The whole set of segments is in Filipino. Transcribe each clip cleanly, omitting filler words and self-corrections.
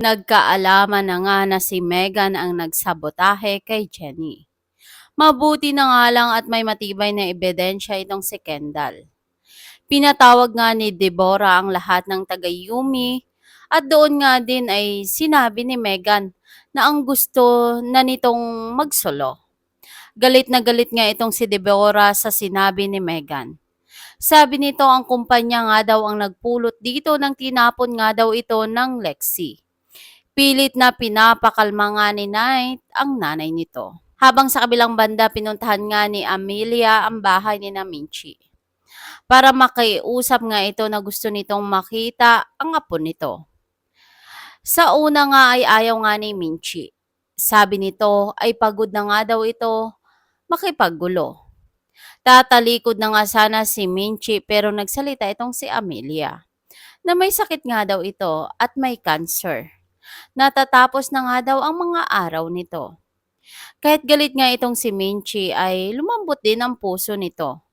Nagkaalaman na nga na si Meghan ang nagsabotahe kay Jenny. Mabuti na nga lang at may matibay na ebidensya itong si Kendall. Pinatawag nga ni Deborah ang lahat ng taga-Yumi at doon nga din ay sinabi ni Meghan na ang gusto na nitong magsolo. Galit na galit nga itong si Deborah sa sinabi ni Meghan. Sabi nito ang kumpanya nga daw ang nagpulot dito nang tinapon nga daw ito ng Lexi. Pilit na pinapakalma nga ni Knight ang nanay nito. Habang sa kabilang banda, pinuntahan nga ni Amelia ang bahay ni Minchie para makiusap nga ito na gusto nitong makita ang apo nito. Sa una nga ay ayaw nga ni Minchie. Sabi nito ay pagod na nga daw ito makipaggulo. Tatalikod na nga sana si Minchie pero nagsalita itong si Amelia na may sakit nga daw ito at may cancer. Natatapos na nga daw ang mga araw nito. Kahit galit nga itong si Minchie ay lumambot din ang puso nito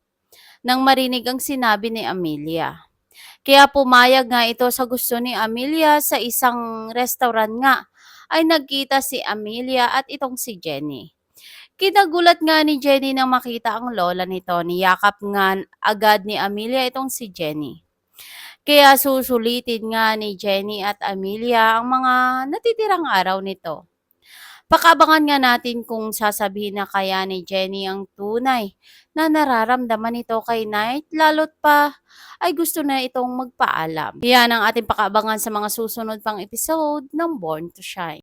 nang marinig ang sinabi ni Amelia. Kaya pumayag nga ito sa gusto ni Amelia sa isang restaurant nga ay nagkita si Amelia at itong si Jenny. Kinagulat nga ni Jenny nang makita ang lola nito. Niyakap nga agad ni Amelia itong si Jenny. Kaya susulitin nga ni Jenny at Amelia ang mga natitirang araw nito. Pakabangan nga natin kung sasabihin na kaya ni Jenny ang tunay na nararamdaman nito kay Knight, lalo't pa ay gusto na itong magpaalam. Yan ang ating pakabangan sa mga susunod pang episode ng Born to Shine.